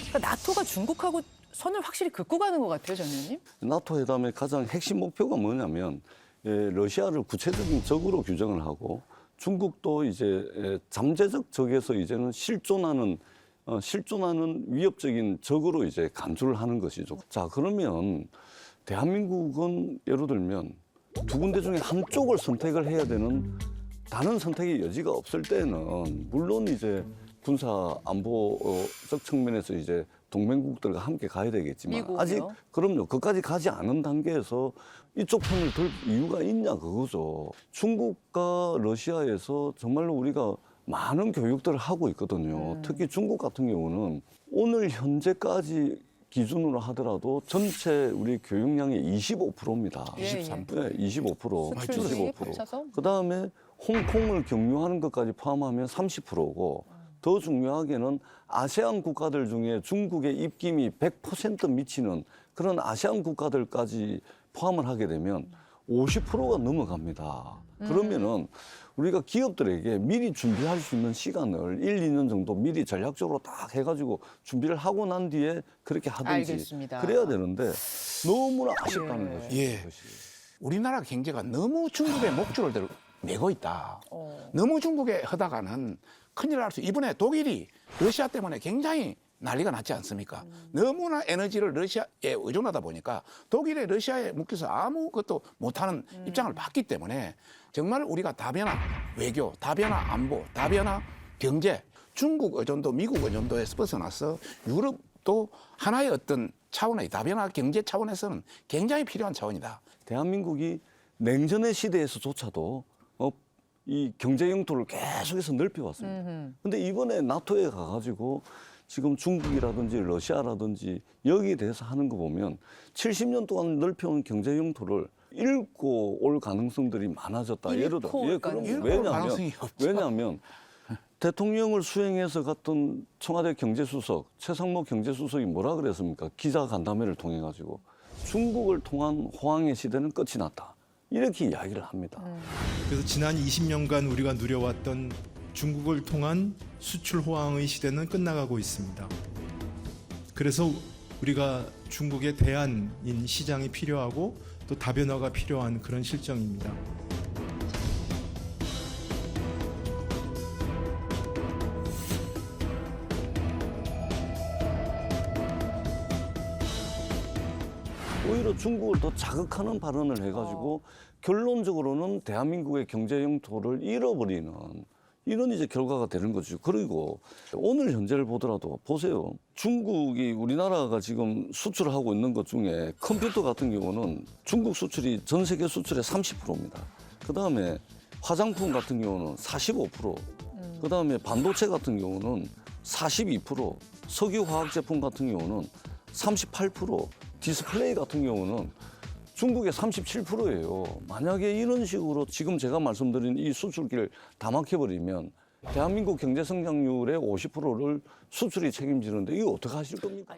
그러니까 나토가 중국하고 선을 확실히 긋고 가는 것 같아요, 전 의원님. 나토 회담의 가장 핵심 목표가 뭐냐면 러시아를 구체적인 적으로 규정을 하고 중국도 이제 잠재적 적에서 이제는 실존하는 위협적인 적으로 이제 간주를 하는 것이죠. 자, 그러면 대한민국은 예를 들면 두 군데 중에 한쪽을 선택을 해야 되는 다른 선택의 여지가 없을 때는 물론 이제 군사 안보적 측면에서 이제 동맹국들과 함께 가야 되겠지만 미국이요? 아직 그럼요. 그까지 가지 않은 단계에서 이쪽 편을 들 이유가 있냐 그거죠. 중국과 러시아에서 정말로 우리가 많은 교육들을 하고 있거든요. 특히 중국 같은 경우는 오늘 현재까지 기준으로 하더라도 전체 우리 교육량의 25%입니다. 예, 예. 25%. 수출이 합쳐서? 그다음에 홍콩을 경유하는 것까지 포함하면 30%고 더 중요하게는 아세안 국가들 중에 중국의 입김이 100% 미치는 그런 아세안 국가들까지 포함을 하게 되면 50%가 넘어갑니다. 그러면은 우리가 기업들에게 미리 준비할 수 있는 시간을 1, 2년 정도 미리 전략적으로 딱 해가지고 준비를 하고 난 뒤에 그렇게 하든지 알겠습니다. 그래야 되는데 너무나 아쉽다는 거죠. 예. 그것이. 우리나라 경제가 너무 중국의 목줄을 메고 있다. 너무 중국에 하다가는 큰일 날 수. 이번에 독일이 러시아 때문에 굉장히 난리가 났지 않습니까? 너무나 에너지를 러시아에 의존하다 보니까 독일에 러시아에 묶여서 아무것도 못하는 입장을 봤기 때문에 정말 우리가 다변화 외교, 다변화 안보, 다변화 경제, 중국 의존도, 미국 의존도에서 벗어나서 유럽도 하나의 어떤 차원의 다변화 경제 차원에서는 굉장히 필요한 차원이다. 대한민국이 냉전의 시대에서조차도 이 경제 영토를 계속해서 넓혀왔습니다. 근데 이번에 나토에 가가지고 지금 중국이라든지 러시아라든지 여기에 대해서 하는 거 보면 70년 동안 넓혀온 경제 영토를 잃고 올 가능성들이 많아졌다. 예를 들어, 잃고 올 가능성이 없죠. 왜냐하면 대통령을 수행해서 갔던 청와대 경제수석 최상목 경제수석이 뭐라 그랬습니까? 기자 간담회를 통해 가지고 중국을 통한 호황의 시대는 끝이 났다. 이렇게 이야기를 합니다. 그래서 지난 20년간 우리가 누려왔던 중국을 통한 수출 호황의 시대는 끝나가고 있습니다. 그래서 우리가 중국의 대안인 시장이 필요하고 또 다변화가 필요한 그런 실정입니다. 오히려 중국을 더 자극하는 발언을 해가지고 결론적으로는 대한민국의 경제 영토를 잃어버리는 이런 이제 결과가 되는 거죠. 그리고 오늘 현재를 보더라도 보세요. 중국이 우리나라가 지금 수출하고 있는 것 중에 컴퓨터 같은 경우는 중국 수출이 전 세계 수출의 30%입니다. 그다음에 화장품 같은 경우는 45%, 그다음에 반도체 같은 경우는 42%, 석유 화학 제품 같은 경우는 38%, 디스플레이 같은 경우는 중국의 37%예요. 만약에 이런 식으로 지금 제가 말씀드린 이 수출기를 다 막혀버리면 대한민국 경제 성장률의 50%를 수출이 책임지는데 이거 어떻게 하실 겁니까?